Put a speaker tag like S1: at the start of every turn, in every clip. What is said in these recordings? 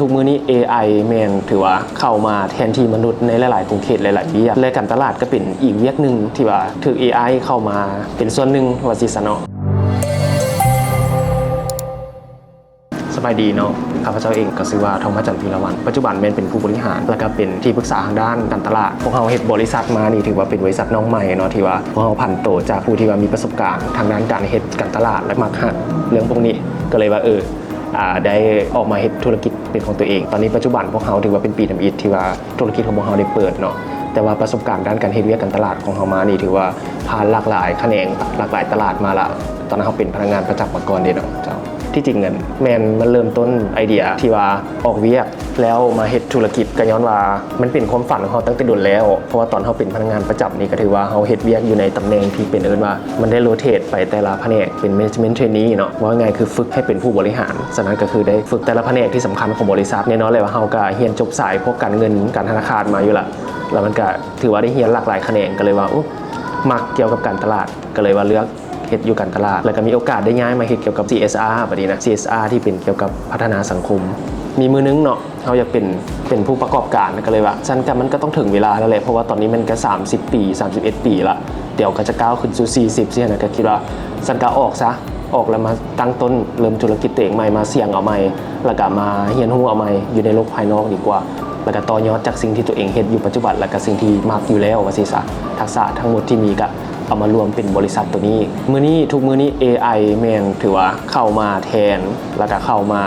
S1: ทุกมื้อนี้ AI แม่นถือว่าเข้ามาแทนที่มนุษย์ในหลายๆกรุงเทพหลายๆเวียกและการตลาดก็เป็นอีกเวียกหนึ่งที่ว่าถูก AI เข้ามาเป็นส่วนหนึ่งว่าสิซะเนาะสบายดีเนาะข้าพเจ้าเองก็ชื่อว่าทองมาจันทร์พีระวันปัจจุบันแม่นเป็นผู้บริหารแล้วก็เป็นที่ปรึกษาทางด้านการตลาดพวกเราเฮ็ดบริษัทมานี่ถือว่าเป็นบริษัทน้องใหม่เนาะที่ว่าพวกเราผันโตจากผู้ที่ว่ามีประสบการณ์ทางด้านการเฮ็ดการตลาดและมักหัดเรื่องพวกนี้ก็เลยว่าได้ออกมาเฮ็ดธุรกิจเป็นของตัวเองตอนนี้ปัจจุบันพวกเราถือว่าเป็นปีทำอิฐที่ว่าธุรกิจของพวกเราได้เปิดเนาะแต่ว่าประสบการณ์ด้านการเฮ็ดเวียกการตลาดของเรามานี่ถือว่าผ่านหลากหลายแขนงหลากหลายตลาดมาละตอนนั้นเราเป็นพนักงานประจำมาก่อนเด้เนาะเจ้าที่จริงเนี่ยมันเริ่มต้นไอเดียที่ว่าออกเวียกแล้วมาเฮ็ดธุรกิจก็ย้อนว่ามันเป็นความฝันของเราตั้งแต่โดนแล้วเพราะว่าตอนเราเป็นพนักงานประจำนี่ก็ถือว่าเราเฮ็ดเวียกอยู่ในตำแหน่งที่เป็นว่ามันได้โรเตทไปแต่ละแผนกเป็น management trainee เนาะว่าไงคือฝึกให้เป็นผู้บริหารฉะนั้นก็คือได้ฝึกแต่ละแผนกที่สำคัญของบริษัทแน่นอนเลยว่าเราก็เรียนจบสายพวกการเงินการธนาคารมาอยู่ละแล้วมันก็ถือว่าได้เรียนหลากหลายแขนงก็เลยว่ามักเกี่ยวกับการตลาดก็เลยว่าเลือกเฮ็ดอยู่การตลาดแล้วก็มีโอกาสได้ย้ายมาเฮ็ดเกี่ยวกับ CSR บัดนี้นะ CSR ที่เป็นเกี่ยวกับพัฒนาสังคมมีมือนึงเนาะเราอยากเป็นผู้ประกอบการก็เลยว่าฉันก็มันก็ต้องถึงเวลาแล้วแหละเพราะว่าตอนนี้มันก็30ปี31ปีละเดี๋ยวก็จะก้าวขึ้นสู่40สินะก็คิดว่าฉันก็ออกแล้วมาตั้งต้นเริ่มธุรกิจตัวเองใหม่มาเสี่ยงเอาใหม่แล้วก็มาเรียนรู้เอาใหม่อยู่ในโลกภายนอกดีกว่าแล้วก็ต่อยอดจากสิ่งที่ตัวเองเฮ็ดอยู่ปัจจุบันแล้วก็สิ่งที่มักอยู่แล้วว่าสิซะทักษะทั้งหมดที่มีก็เอามารวมเป็นบริษัทตัวนี้ทุกมื้อนี้ AI แม่นถือว่าเข้ามาแทนแล้วก็เข้ามา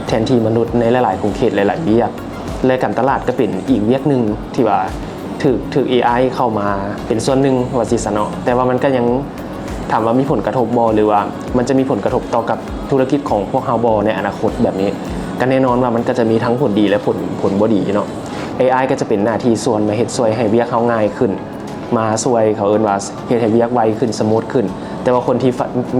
S1: แทนที่มนุษย์ในหลายๆกรุงเทพหลายๆเวียกและการตลาดก็เป็นอีกเวียกหนึ่งที่ว่าถูก AI เข้ามาเป็นส่วนหนึ่งว่าสิซะเนาะแต่ว่ามันก็ยังถามว่ามีผลกระทบบ่หรือว่ามันจะมีผลกระทบต่อกับธุรกิจของพวกเฮาบ่ในอนาคตแบบนี้ก็แน่นอนว่ามันก็จะมีทั้งผลดีและผลบ่ดีเนาะ AI ก็จะเป็นหน้าที่ส่วนมาเฮ็ดช่วยให้เวียกเฮาง่ายขึ้นมาช่วยเขาเอิ้นว่าเฮ็ดให้เวียกไวขึ้นสมูทขึ้นแต่ว่าคนที่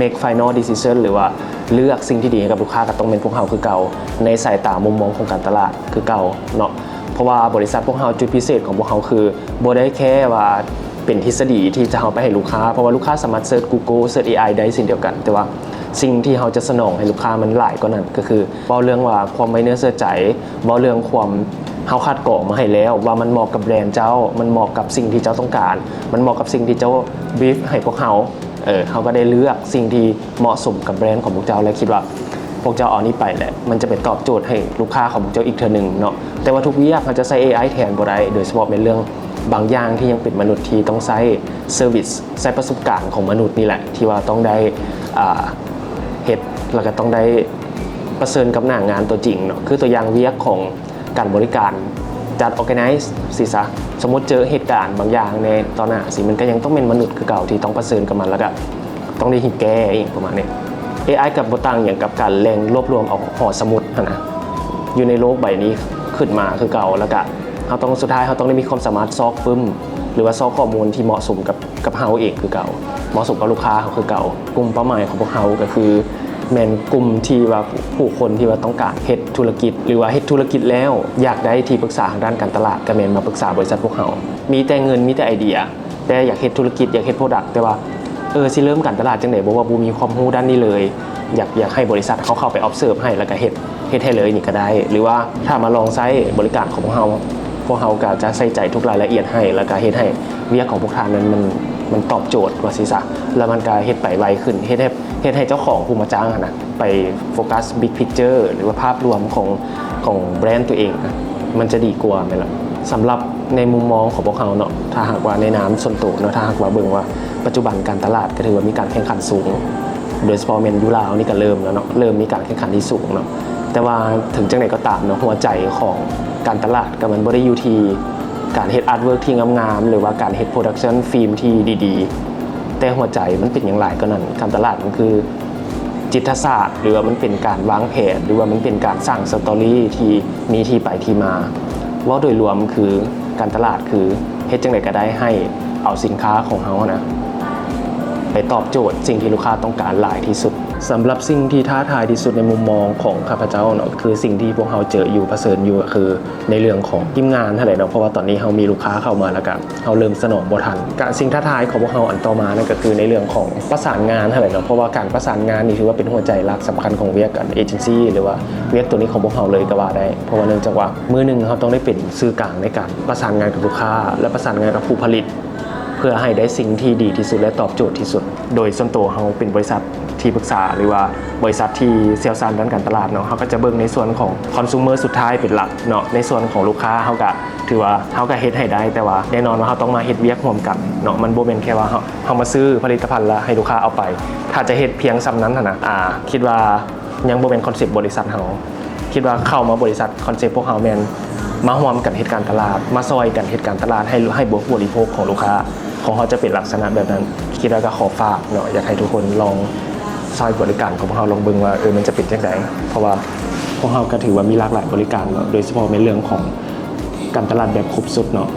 S1: make final decision หรือว่าเลือกสิ่งที่ดีให้กับลูกค้าก็ต้องเป็นพวกเฮาคือเก่าในสายตามุมมองของการตลาดคือเก่าเนาะเพราะว่าบริษัทพวกเฮาจุดพิเศษของพวกเฮาคือบ่ได้แค่ว่าเป็นทฤษฎีที่จะเอาไปให้ลูกค้าเพราะว่าลูกค้าสามารถเสิร์ช Google เสิร์ช AI ได้สิ่งเดียวกันแต่ว่าสิ่งที่เราจะสนองให้ลูกค้ามันหลายกว่านั้นก็คือเว้าเรื่องว่าความไว้เนื้อเชื่อใจเว้าเรื่องความเฮาคาดกรองมาให้แล้วว่ามันเหมาะกับแบรนด์เจ้ามันเหมาะกับสิ่งที่เจ้าต้องการมันเหมาะกับสิ่งที่เจ้าบรีฟให้พวกเฮาเขาก็ได้เลือกสิ่งที่เหมาะสมกับแบรนด์ของพวกเจ้าและคิดว่าพวกเจ้าเอานี้ไปแหละมันจะเป็นตอบโจทย์ให้ลูกค้าของพวกเจ้าอีกเทื่อนึงเนาะแต่ว่าทุกเวียกเราจะใช้ AI แทนบ่ได้โดยเฉพาะในเรื่องบางอย่างที่ยังเป็นมนุษย์ที่ต้องใช้เซอร์วิสใช้ประสบการณ์ของมนุษย์นี่แหละที่ว่าต้องได้เฮ็ดแล้วก็ต้องได้ประเสริญกับหน้างานตัวจริงเนาะคือตัวอย่างเวียกของการบริการจัด organize สิซะสมมุติเจอเหตุการณ์บางอย่างในตอนหน้าสิมันก็ยังต้องเป็นมนุษย์คือเก่าที่ต้องประเสริญกับมันแล้วก็ต้องได้แก้อีกประมาณนี้ AI กับบ่ต่างอย่างกับการแรงรวบรวมเอาหอสมุดนะอยู่ในโลกใบนี้ขึ้นมาคือเก่าแล้วก็เราต้องสุดท้ายเราต้องได้มีความสามารถซอกปึ้มหรือว่าซอกข้อมูลที่เหมาะสมกับเฮาเองคือเก่าเหมาะสมกับลูกค้าเขาคือเก่ากลุ่มเป้าหมายของพวกเฮาก็คือแม่นกลุ่มที่ว่าผู้คนที่ว่าต้องการเฮ็ดธุรกิจหรือว่าเฮ็ดธุรกิจแล้วอยากได้ที่ปรึกษาทางด้านการตลาดก็แม่นมาปรึกษาบริษัทพวกเฮามีแต่เงินมีแต่ไอเดียแต่อยากเฮ็ดธุรกิจอยากเฮ็ดโปรดักต์แต่ว่าสิเริ่มการตลาดจังได๋บ่ว่าบ่มีความรู้ด้านนี้เลยอยากให้บริษัทเขาเข้าไป observe ให้แล้วก็เฮ็ดให้เลยนี่ก็ได้หรือว่าถ้ามาลองใช้บริการของพวกเฮาก็จะใส่ใจทุกรายละเอียดให้แล้วก็เฮ็ดให้เวียกของพวกท่านนั้นมันตอบโจทย์ว่าสิซะแล้วมันก็เฮ็ดไปไวขึ้นเฮ็ดให้เจ้าของผู้มาจ้างนะไปโฟกัส big picture หรือว่าภาพรวมของแบรนด์ตัวเองนะมันจะดีกว่าแม่นล่ะสำหรับในมุมมองของพวกเขาเนาะถ้าหากว่าในนามส่วนตัวเนาะถ้าหากว่าเบิ่งว่าปัจจุบันการตลาดก็ถือว่ามีการแข่งขันสูงโดยเฉพาะแม่นยุลาวนี่ก็เริ่มแล้วเนาะเริ่มมีการแข่งขันที่สูงเนาะแต่ว่าถึงจังได๋ก็ตามเนาะหัวใจของการตลาดก็มันบ่ได้อยู่ที่การเฮ็ดอาร์ตเวิร์คที่งามๆหรือว่าการเฮ็ดโปรดักชันฟิล์มที่ดีๆแต่หัวใจมันเป็นอย่างไรก็นั่นการตลาดมันคือจิตศาสตร์หรือว่ามันเป็นการวางแผนหรือว่ามันเป็นการสร้างสตอรี่ที่มีที่ไปที่มาว่าโดยรวมคือการตลาดคือเฮ็ดจังได๋ก็ได้ให้เอาสินค้าของเฮานะไปตอบโจทย์สิ่งที่ลูกค้าต้องการหลายที่สุด สำหรับสิ่งที่ท้าทายที่สุดในมุมมองของข้าพเจ้าเนาะคือสิ่งที่พวกเราเจออยู่เผชิญอยู่ก็คือในเรื่องของทีมงานเท่าไหร่เนาะเพราะว่าตอนนี้เรามีลูกค้าเข้ามาแล้วก็เราเริ่มสนองบ่ทันการสิ่งท้าทายของพวกเราอันต่อมานั่นก็คือในเรื่องของประสานงานเท่าไหร่เนาะเพราะว่าการประสานงานนี่ถือว่าเป็นหัวใจหลักสำคัญของเวียกเอเจนซี่หรือว่าเวียกตัวนี้ของพวกเราเลยก็ว่าได้เพราะว่าเนื่องจากว่ามือหนึ่งเราต้องได้เป็นสื่อกลางในการประสานงานกับลูกค้าและประสานงานกับผู้ผลิตเพื่อให้ได้สิ่งที่ดีที่สุดและตอบโจทย์ที่สุดโดยส่วนตัวเราเป็นบริษัทที่ปรึกษาหรือว่าบริษัทที่เซี่ยวชาญด้านการตลาดเนาะเขาก็จะเบิ่งในส่วนของคอน sumer สุดท้ายเป็นหลักเนาะในส่วนของลูกค้าเขาก็ถือว่าเขาก็เฮ็ดให้ได้แต่ว่าแน่นอนว่าเขาต้องมาเฮ็ดเวียกร่วมกันเนาะมันบ่แม่นแค่ว่าเขามาซื้อผลิตภัณฑ์แล้วให้ลูกค้าเอาไปถ้าจะเฮ็ดเพียงซ้ำนั้นนะคิดว่ายังบ่เป็นคอนเซ็ปต์บริษัทเราคิดว่าเข้ามาบริษัทคอนเซ็ปต์พวกเขาแม่นมาร่วมกันเฮ็ดการตลาดมาซอยกันเฮ็ดการตลาดให้บริโภคของลูกค้าของเขาจะเป็นลักษณะแบบนั้นคิดว่าก็ขอฝากเนาะอยากให้ทุกคนลองซอยบริการของพวกเราลองเบิ่งว่ามันจะเป็นจังไดเพราะว่าพวกเราก็ถือว่ามีหลากหลายบริการเนาะโดยเฉพาะในเรื่องของการตลาดแบบครบสุดเนาะ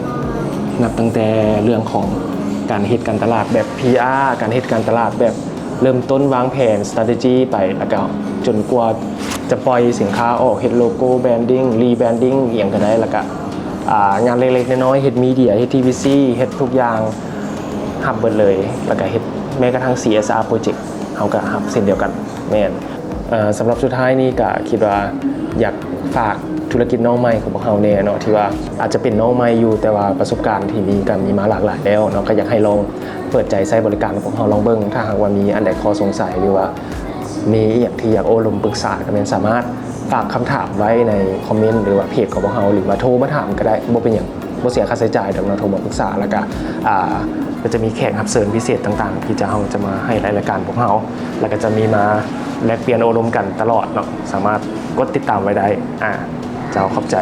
S1: นับตั้งแต่เรื่องของการเฮ็ดการตลาดแบบ PR การเฮ็ดการตลาดแบบเริ่มต้นวางแผน strategy ไปแล้วก็จนกว่าจะปล่อยสินค้าออกเฮ็ดโลโก้แบรนดิ้งรีแบรนดิ้งอีหยังก็ได้แล้วก็งานเล็กๆน้อยๆเฮ็ดมีเดียเฮ็ด TVC เฮ็ดทุกอย่างหับเบิดเลยแล้วก็เฮ็ดแม้กระทั่ง CSR project เฮาก็หับเช่นเดียวกันแม่นสำหรับสุดท้ายนี่ก็คิดว่าอยากฝากธุรกิจน้องใหม่ของพวกเฮาแน่เนาะที่ว่าอาจจะเป็นน้องใหม่อยู่แต่ว่าประสบการณ์ที่มีมาหลากหลายแล้วเนาะก็อยากให้ลองเปิดใจใช้บริการของพวกเฮาลองเบิ่งถ้าหากว่ามีอันใดข้อสงสัยหรือว่ามีอย่างที่อยากโอ้ลมปรึกษาก็สามารถฝากคำถามไว้ในคอมเมนต์หรือว่าเพจของพวกเฮาหรือว่าโทรมาถามก็ได้บ่เป็นหยังบ่เสียค่าใช้จ่ายดอกเนาะโทรมาปรึกษาแล้วก็จะมีแขกรับเชิญพิเศษต่างๆที่เราจะมาให้รายการพวกเราแล้วก็จะมีมาแลกเปลี่ยนอารมณ์กันตลอดเนาะสามารถกดติดตามไว้ได้เจ้าขอบใจ